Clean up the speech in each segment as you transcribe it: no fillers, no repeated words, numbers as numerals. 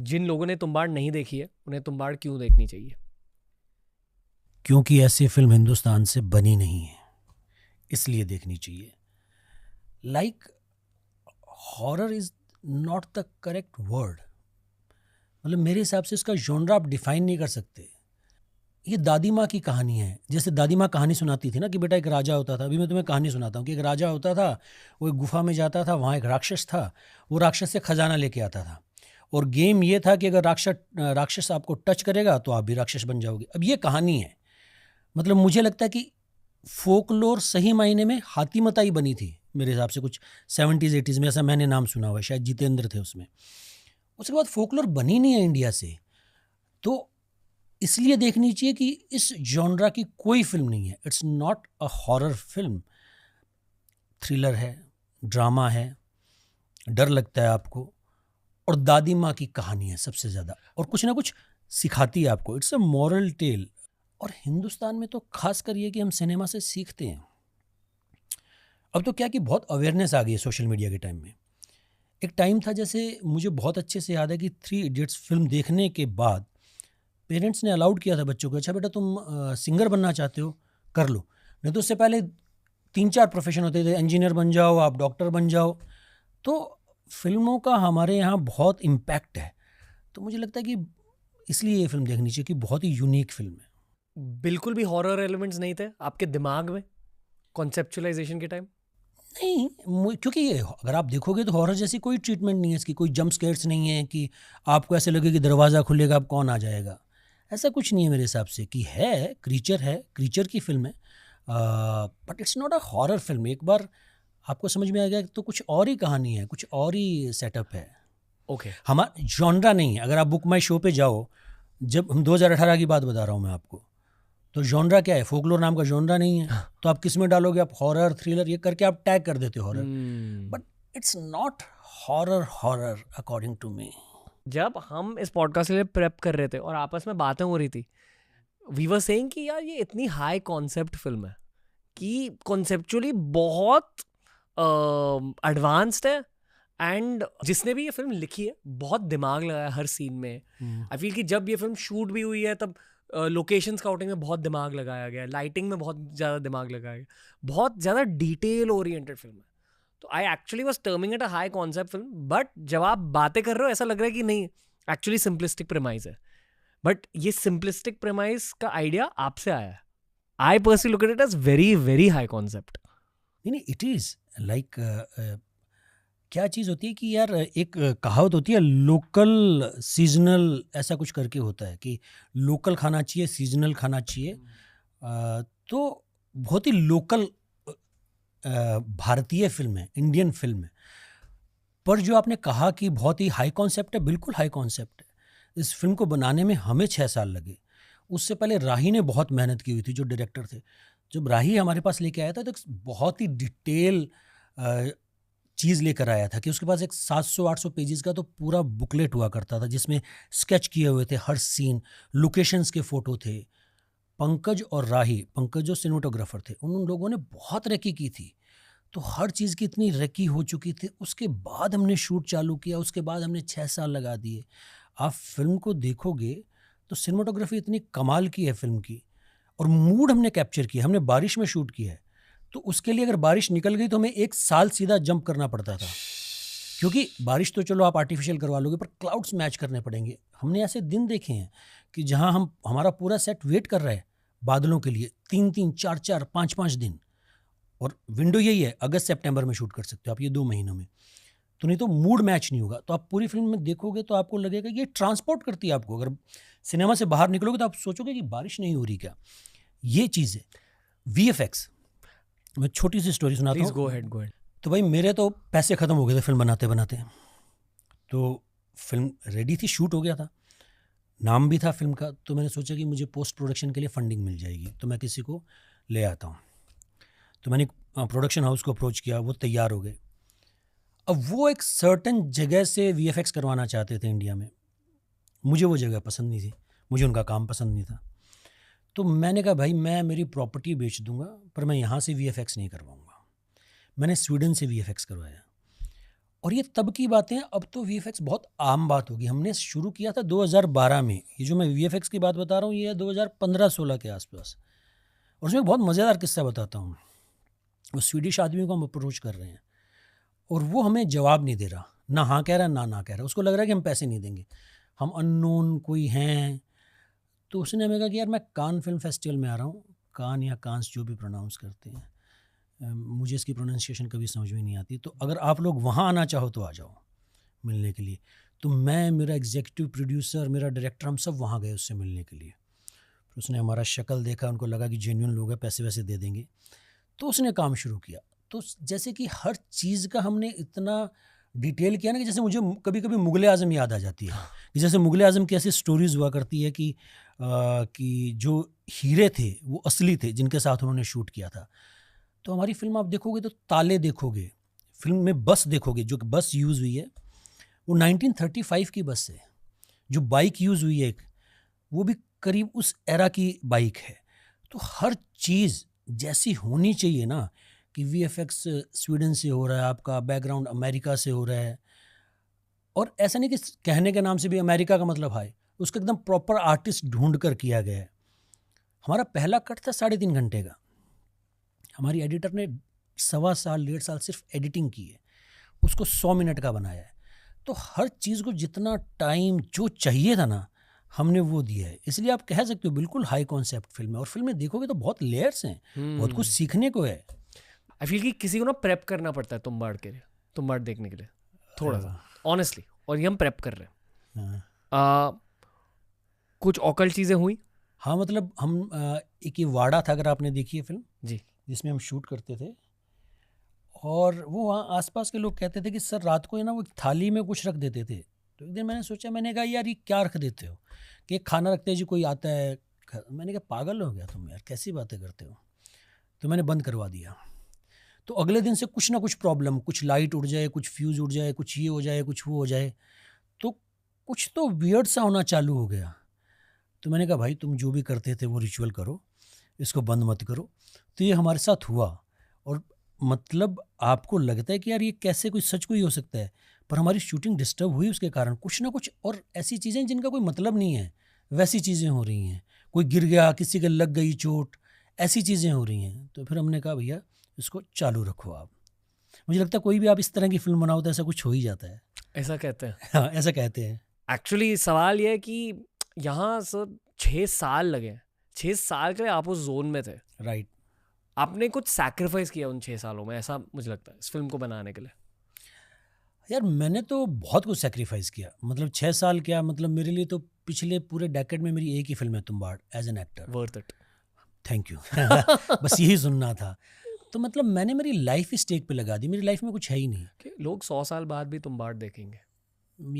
जिन लोगों ने तुम्बाड़ नहीं देखी है उन्हें तुम्बाड़ क्यों देखनी चाहिए? क्योंकि ऐसी फिल्म हिंदुस्तान से बनी नहीं है, इसलिए देखनी चाहिए. Like, horror is not the correct word. मतलब मेरे हिसाब से इसका जॉनरा आप डिफाइन नहीं कर सकते. ये दादी माँ की कहानी है. जैसे दादी माँ कहानी सुनाती थी ना कि बेटा एक राजा होता था. अभी मैं तुम्हें कहानी सुनाता हूँ कि एक राजा होता था, वो एक गुफा में जाता था, वहाँ एक राक्षस था. वो राक्षस से खजाना लेके आता था और गेम ये था कि अगर राक्षस आपको टच करेगा तो आप भी राक्षस बन जाओगे. अब ये कहानी है. मतलब मुझे लगता है कि फोकलोर सही मायने में हाथी मताई बनी थी मेरे हिसाब से, कुछ 70s 80s में, ऐसा मैंने नाम सुना हुआ है. शायद जितेंद्र थे उसमें. उसके बाद फोकलोर बनी नहीं है इंडिया से. तो इसलिए देखनी चाहिए कि इस जॉनरा की कोई फिल्म नहीं है. It's not a horror film. Thriller है, ड्रामा है, डर लगता है आपको, और दादी माँ की कहानी है सबसे ज़्यादा, और कुछ ना कुछ सिखाती है आपको. It's a moral tale. और हिंदुस्तान में तो खास कर ये कि हम सिनेमा से सीखते हैं. अब तो क्या कि बहुत अवेयरनेस आ गई है सोशल मीडिया के टाइम में. एक टाइम था, जैसे मुझे बहुत अच्छे से याद है कि 3 इडियट्स फिल्म देखने के बाद पेरेंट्स ने अलाउड किया था बच्चों को, अच्छा बेटा तुम सिंगर बनना चाहते हो, कर लो. नहीं तो उससे पहले 3-4 प्रोफेशन होते थे, इंजीनियर बन जाओ, आप डॉक्टर बन जाओ. तो फिल्मों का हमारे यहाँ बहुत इम्पैक्ट है. तो मुझे लगता है कि इसलिए ये फिल्म देखनी चाहिए कि बहुत ही यूनिक फिल्म है. बिल्कुल भी हॉरर एलिमेंट्स नहीं थे आपके दिमाग में कॉन्सेप्चुअलाइजेशन के टाइम? नहीं, क्योंकि ये अगर आप देखोगे तो हॉरर जैसी कोई ट्रीटमेंट नहीं है इसकी. कोई जंप स्केयर्स नहीं है कि आपको ऐसे लगे कि दरवाज़ा खुलेगा अब कौन आ जाएगा. ऐसा कुछ नहीं है मेरे हिसाब से. कि है, क्रीचर की फिल्म है, but it's not a horror film. एक बार आपको समझ में आएगा तो कुछ और ही कहानी है, कुछ और ही सेटअप है. ओके. हमारा जॉनरा नहीं है. अगर आप बुक माई शो पे जाओ, जब हम 2018 की बात बता रहा हूँ मैं आपको, तो जॉनरा क्या है? फोकलोर नाम का जॉनरा नहीं है. तो आप किस में डालोगे? आप हॉरर, थ्रिलर, ये करके आप टैग कर देते हो horror. But it's not horror according to me. जब हम इस पॉडकास्ट के लिए प्रेप कर रहे थे और आपस में बातें हो रही थी, वी वर सेइंग कि यार ये इतनी हाई कॉन्सेप्ट फिल्म है कि कॉन्सेप्चुअली बहुत एडवांस्ड है. एंड जिसने भी ये फिल्म लिखी है बहुत दिमाग लगाया हर सीन में. आई फील कि जब ये फिल्म शूट भी हुई है तब लोकेशन स्काउटिंग में बहुत दिमाग लगाया गया, लाइटिंग में बहुत ज़्यादा दिमाग लगाया गया, बहुत ज़्यादा डिटेल ओरिएंटेड फिल्म है. तो I actually was terming it a high concept film, but जब आप बातें कर रहे हो ऐसा लग रहा है कि नहीं, एक्चुअली सिंपलिस्टिक प्रेमाइज है. बट ये सिंपलिस्टिक प्रेमाइज का आइडिया आपसे आया है. I personally look at it as very very high concept. नहीं, इट इज़ लाइक, क्या चीज़ होती है कि यार, एक कहावत होती है लोकल सीजनल, ऐसा कुछ करके होता है कि लोकल खाना चाहिए, सीजनल खाना चाहिए. तो बहुत ही लोकल भारतीय फिल्म है, इंडियन फिल्म है. पर जो आपने कहा कि बहुत ही हाई कॉन्सेप्ट है, बिल्कुल हाई कॉन्सेप्ट है. इस फिल्म को बनाने में हमें 6 साल लगे. उससे पहले राही ने बहुत मेहनत की हुई थी, जो डायरेक्टर थे. जब राही हमारे पास लेके आया था तो एक बहुत ही डिटेल चीज़ लेकर आया था कि उसके पास एक 700-800 पेजेस का तो पूरा बुकलेट हुआ करता था, जिसमें स्केच किए हुए थे हर सीन, लोकेशंस के फ़ोटो थे. पंकज और राही, पंकज जो सिनेमेटोग्राफर थे, उन लोगों ने बहुत रेकी की थी. तो हर चीज़ की इतनी रेकी हो चुकी थी. उसके बाद हमने शूट चालू किया, उसके बाद हमने 6 साल लगा दिए. आप फिल्म को देखोगे तो सिनेमेटोग्राफी इतनी कमाल की है फिल्म की, और मूड हमने कैप्चर किया. हमने बारिश में शूट किया है, तो उसके लिए अगर बारिश निकल गई तो हमें 1 साल सीधा जंप करना पड़ता था. क्योंकि बारिश तो चलो आप आर्टिफिशियल करवा लोगे, पर क्लाउड्स मैच करने पड़ेंगे. हमने ऐसे दिन देखे हैं कि जहां हमारा पूरा सेट वेट कर रहा है बादलों के लिए 3-3, 4-4, 5-5 दिन. और विंडो यही है, अगस्त सितंबर में शूट कर सकते हो आप, ये 2 महीनों में. तो नहीं तो मूड मैच नहीं होगा. तो आप पूरी फिल्म में देखोगे तो आपको लगेगा कि ये ट्रांसपोर्ट करती है आपको. अगर सिनेमा से बाहर निकलोगे तो आप सोचोगे कि बारिश नहीं हो रही क्या. ये चीज़ है. VFX, मैं छोटी सी स्टोरी सुनाता प्लीज हूँ. Go ahead, go ahead. तो भाई मेरे तो पैसे ख़त्म हो गए थे फिल्म बनाते बनाते. तो फिल्म रेडी थी, शूट हो गया था, नाम भी था फिल्म का. तो मैंने सोचा कि मुझे पोस्ट प्रोडक्शन के लिए फंडिंग मिल जाएगी, तो मैं किसी को ले आता हूँ. तो मैंने प्रोडक्शन हाउस को अप्रोच किया, वो तैयार हो गए. अब वो एक सर्टन जगह से VFX करवाना चाहते थे इंडिया में. मुझे वो जगह पसंद नहीं थी, मुझे उनका काम पसंद नहीं था. तो मैंने कहा भाई मैं मेरी प्रॉपर्टी बेच दूंगा, पर मैं यहाँ से VFX नहीं करवाऊंगा. मैंने स्वीडन से VFX करवाया. और ये तब की बातें हैं, अब तो वीएफएक्स बहुत आम बात होगी। हमने शुरू किया था 2012 में, ये जो मैं वीएफएक्स की बात बता रहा हूँ ये है 2015-16 के आसपास। और उसमें बहुत मज़ेदार किस्सा बताता हूँ। उस स्वीडिश आदमी को हम अप्रोच कर रहे हैं और वो हमें जवाब नहीं दे रहा, ना हाँ कह रहा ना कह रहा। उसको लग रहा है कि हम पैसे नहीं देंगे, हम अननोन कोई हैं। तो उसने हमें कहा कि यार मैं कान फिल्म फेस्टिवल में आ रहा हूँ, कान या कांस जो भी प्रोनाउंस करते हैं, मुझे इसकी प्रोनाउंसिएशन कभी समझ में नहीं आती, तो अगर आप लोग वहाँ आना चाहो तो आ जाओ मिलने के लिए। तो मैं, मेरा एग्जीक्यूटिव प्रोड्यूसर, मेरा डायरेक्टर, हम सब वहाँ गए उससे मिलने के लिए। फिर उसने हमारा शक्ल देखा, उनको लगा कि जेन्युइन लोग हैं, पैसे वैसे दे देंगे, तो उसने काम शुरू किया। तो जैसे कि हर चीज़ का हमने इतना डिटेल किया ना कि जैसे मुझे कभी कभी मुग़ल आज़म याद आ जाती है कि जैसे मुग़ल आज़म की ऐसी स्टोरीज़ हुआ करती है कि जो हीरे थे वो असली थे जिनके साथ उन्होंने शूट किया था। तो हमारी फिल्म आप देखोगे तो ताले देखोगे, फिल्म में बस देखोगे, जो बस यूज़ हुई है वो 1935 की बस है। जो बाइक यूज़ हुई है एक, वो भी करीब उस एरा की बाइक है। तो हर चीज़ जैसी होनी चाहिए ना, कि वीएफएक्स स्वीडन से हो रहा है, आपका बैकग्राउंड अमेरिका से हो रहा है, और ऐसा नहीं कि कहने के नाम से भी अमेरिका का मतलब है, उसका एकदम प्रॉपर आर्टिस्ट ढूंढ कर किया गया है। हमारा पहला कट था 3.5 घंटे का, हमारी एडिटर ने 1.25 साल 1.5 साल सिर्फ एडिटिंग की है, उसको 100 मिनट का बनाया है। तो हर चीज़ को जितना टाइम जो चाहिए था ना, हमने वो दिया है। इसलिए आप कह सकते हो बिल्कुल हाई कॉन्सेप्ट फिल्म है, और फिल्म में देखोगे तो बहुत लेयर्स हैं, बहुत कुछ सीखने को है। आई फील कि किसी को ना प्रेप करना पड़ता है तुम्बाड़ के लिए, तुम्बाड़ देखने के लिए थोड़ा सा ऑनेस्टली, और ये हम प्रेप कर रहे हैं। कुछ ऑकल्ट चीज़ें हुई? हाँ, मतलब हम एक ये वाड़ा था, अगर आपने देखी है फिल्म जी, जिसमें हम शूट करते थे, और वो वहाँ आसपास के लोग कहते थे कि सर रात को ना वो थाली में कुछ रख देते थे। तो एक दिन मैंने सोचा, मैंने कहा यार ये क्या रख देते हो, कि खाना रखते हैं जी, कोई आता है। मैंने कहा पागल हो गया तुम यार, कैसी बातें करते हो। तो मैंने बंद करवा दिया। तो अगले दिन से कुछ ना कुछ प्रॉब्लम, कुछ लाइट उड़ जाए, कुछ फ्यूज़ उड़ जाए, कुछ ये हो जाए, कुछ वो हो जाए, तो कुछ तो वियर्ड सा होना चालू हो गया। तो मैंने कहा भाई तुम जो भी करते थे वो रिचुअल करो, इसको बंद मत करो। तो ये हमारे साथ हुआ, और मतलब आपको लगता है कि यार ये कैसे कोई सच कोई हो सकता है, पर हमारी शूटिंग डिस्टर्ब हुई उसके कारण। कुछ ना कुछ और ऐसी चीज़ें जिनका कोई मतलब नहीं है, वैसी चीज़ें हो रही हैं। कोई गिर गया, किसी के लग गई चोट, ऐसी चीज़ें हो रही हैं। तो फिर हमने कहा भैया इसको चालू रखो आप। मुझे लगता है कोई भी आप इस तरह की फिल्म बनाओ तो ऐसा कुछ हो ही जाता है। ऐसा कहते हैं। हाँ, ऐसा कहते हैं। एक्चुअली सवाल ये है कि यहाँ सर 6 साल लगे, 6 साल के लिए आप उस जोन में थे, राइट। आपने कुछ सैक्रिफाइस किया उन 6 सालों में, ऐसा मुझे लगता है इस फिल्म को बनाने के लिए। यार मैंने तो बहुत कुछ सेक्रीफाइस किया, मतलब 6 साल क्या, मतलब मेरे लिए तो पिछले पूरे डेकेड में मेरी एक ही फिल्म है Tumbbad, as an actor. Worth it. Thank you. बस यही सुनना था। तो मतलब मैंने मेरी लाइफ स्टेक पे लगा दी, मेरी लाइफ में कुछ है ही नहीं। कि लोग 100 साल बाद भी तुम्बाड़ देखेंगे।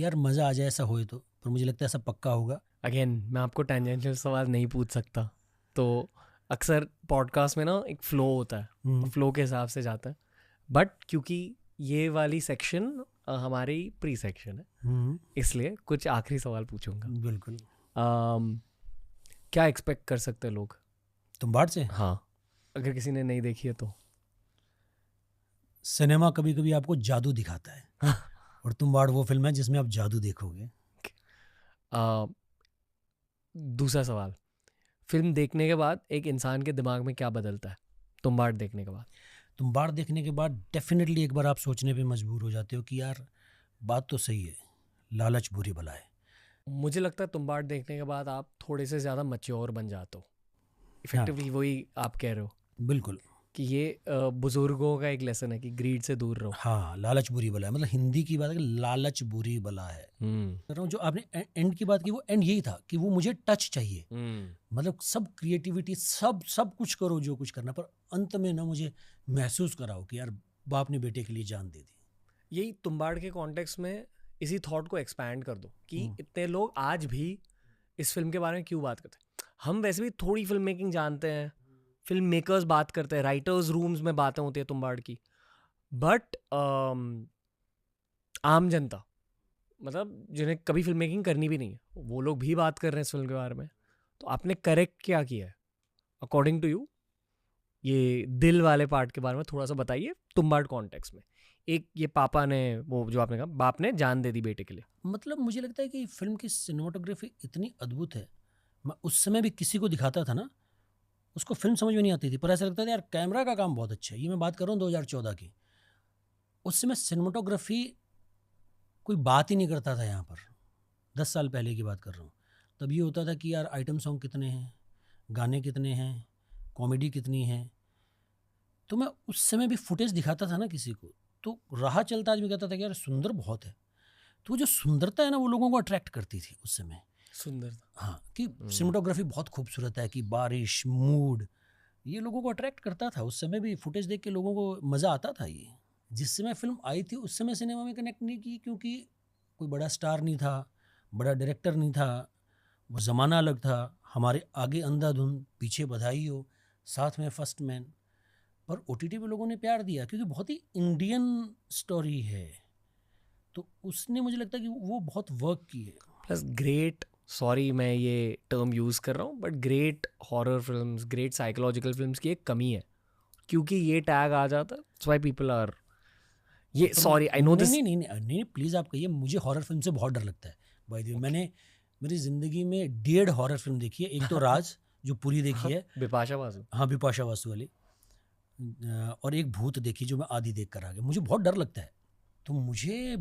यार मज़ा आ जाए ऐसा होए तो, पर मुझे लगता है ऐसा पक्का होगा। अगेन मैं आपको टेंजेंशियल सवाल नहीं पूछ सकता, तो अक्सर पॉडकास्ट में ना एक फ्लो होता है, फ्लो के हिसाब से जाता है, बट क्योंकि ये वाली सेक्शन हमारी प्री सेक्शन है, इसलिए कुछ आखिरी सवाल पूछूंगा। बिल्कुल। क्या एक्सपेक्ट कर सकते हैं लोग तुम्बाड़ से? हाँ, अगर किसी ने नहीं देखी है तो। सिनेमा कभी कभी आपको जादू दिखाता है, और तुम्बाड़ वो फिल्म है जिसमें आप जादू देखोगे। दूसरा सवाल, फिल्म देखने के बाद एक इंसान के दिमाग में क्या बदलता है तुम्बाड़ देखने के बाद? तुम्बाड़ देखने के बाद डेफिनेटली एक बार आप सोचने पे मजबूर हो जाते हो कि यार बात तो सही है, लालच बुरी बला है। मुझे लगता है तुम्बाड़ देखने के बाद आप थोड़े से ज़्यादा मैच्योर बन जाते हो। इफेक्टिवली वही आप कह रहे हो। बिल्कुल, कि ये बुजुर्गों का एक लेसन है कि ग्रीड से दूर रहो। हाँ, लालच बुरी बला है, मतलब हिंदी की बात है कि लालच बुरी बला है। कर रहा हूँ, जो आपने एंड की बात की वो एंड यही था कि वो मुझे टच चाहिए। मतलब सब क्रिएटिविटी, सब कुछ करो जो कुछ करना, पर अंत में ना मुझे महसूस कराओ कि यार बाप ने बेटे के लिए जान दे दी। यही तुम्बाड़ के कॉन्टेक्स्ट में इसी थॉट को एक्सपैंड कर दो कि इतने लोग आज भी इस फिल्म के बारे में क्यों बात करते हैं। हम वैसे भी थोड़ी फिल्म मेकिंग जानते हैं, फिल्म मेकर्स बात करते हैं, राइटर्स रूम्स में बातें होती है तुम्बाड़ की, बट आम जनता, मतलब जिन्हें कभी फिल्म मेकिंग करनी भी नहीं है, वो लोग भी बात कर रहे हैं इस फिल्म के बारे में। तो आपने करेक्ट क्या किया है अकॉर्डिंग टू यू? ये दिल वाले पार्ट के बारे में थोड़ा सा बताइए तुम्बाड़ कॉन्टेक्स्ट में। एक ये पापा ने, वो जो आपने कहा बाप ने जान दे दी बेटे के लिए। मतलब मुझे लगता है कि फिल्म की सिनेमाटोग्राफी इतनी अद्भुत है, मैं उस समय भी किसी को दिखाता था ना, उसको फिल्म समझ में नहीं आती थी, पर ऐसा लगता था यार कैमरा का काम बहुत अच्छा है। ये मैं बात कर रहा हूँ 2014 की। उस समय सिनेमाटोग्राफी कोई बात ही नहीं करता था यहाँ पर, 10 साल पहले की बात कर रहा हूँ। तब ये होता था कि यार आइटम सॉन्ग कितने हैं, गाने कितने हैं, कॉमेडी कितनी है। तो मैं उस समय भी फुटेज दिखाता था ना किसी को, तो राह चलता आदमी कहता था कि यार सुंदर बहुत है। तो वो जो सुंदरता है ना, वो लोगों को अट्रैक्ट करती थी उस समय। सुंदरता, हाँ, कि सिनेमाटोग्राफी बहुत खूबसूरत है, कि बारिश, मूड, ये लोगों को अट्रैक्ट करता था। उस समय भी फुटेज देख के लोगों को मज़ा आता था। ये जिस समय फिल्म आई थी उस समय सिनेमा में कनेक्ट नहीं की, क्योंकि कोई बड़ा स्टार नहीं था, बड़ा डायरेक्टर नहीं था, वो ज़माना अलग था। हमारे आगे अंधाधुन, पीछे बधाई हो, साथ में फर्स्ट मैन। पर OTT पे लोगों ने प्यार दिया क्योंकि बहुत ही इंडियन स्टोरी है, तो उसने मुझे लगता है कि वो बहुत वर्क की है। प्लस ग्रेट, सॉरी मैं ये टर्म यूज़ कर रहा हूँ, but great horror films, great psychological films की एक कमी है, क्योंकि ये टैग आ जाता है, दैट्स व्हाई पीपल आर, ये सॉरी आई नो दिस। नहीं नहीं नहीं नहीं प्लीज़ आप कहिए। मुझे हॉरर फिल्म से बहुत डर लगता है। बाय द वे, मैंने मेरी ज़िंदगी में 1.5 हॉरर फिल्म देखी है। एक तो राज, जो पूरी देखी है, बिपाशा बासु, हाँ बिपाशा बासु वाली, और एक भूत देखी जो मैं आधी देख कर आ गया। मुझे बहुत डर लगता है, तो मुझे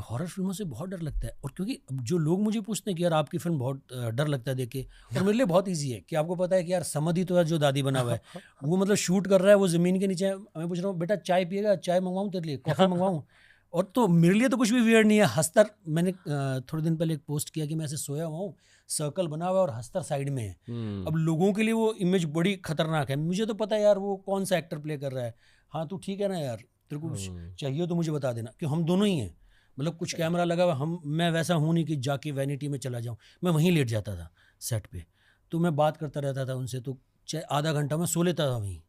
हॉरर फिल्मों से बहुत डर लगता है। और क्योंकि जो लोग मुझे पूछते हैं कि यार आपकी फिल्म बहुत डर लगता है देख के, और मेरे लिए बहुत इजी है कि आपको पता है कि यार समधि तो है जो दादी बना हुआ है, वो मतलब शूट कर रहा है, वो ज़मीन के नीचे है। मैं पूछ रहा हूँ बेटा चाय पिएगा, चाय मंगवाऊँ तेरे लिए, कॉफ़ी मंगवाऊँ? और तो मेरे लिए तो कुछ भी वियर्ड नहीं है। हस्तर, मैंने थोड़े दिन पहले एक पोस्ट किया कि मैं ऐसे सोया हुआ हूँ, सर्कल बना हुआ है और हस्तर साइड में है। अब लोगों के लिए वो इमेज बड़ी खतरनाक है। मुझे तो पता है यार वो कौन सा एक्टर प्ले कर रहा है। हाँ तू ठीक है ना यार, तेरे को कुछ चाहिए तो मुझे बता देना, कि हम दोनों ही हैं। मतलब कुछ कैमरा लगा हुआ, मैं वैसा हूँ नहीं कि जाके वैनिटी में चला जाऊँ। मैं वहीं लेट जाता था सेट पे, तो मैं बात करता रहता था उनसे, तो चाहे आधा घंटा मैं सो लेता था वहीं।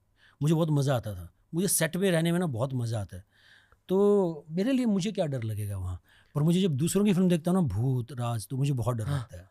मुझे बहुत मज़ा आता था। मुझे सेट पे रहने में ना बहुत मज़ा आता है। तो मेरे लिए मुझे क्या डर लगेगा वहाँ पर। मुझे जब दूसरों की फिल्म देखता हूँ ना, भूत, राज, तो मुझे बहुत डर लगता है।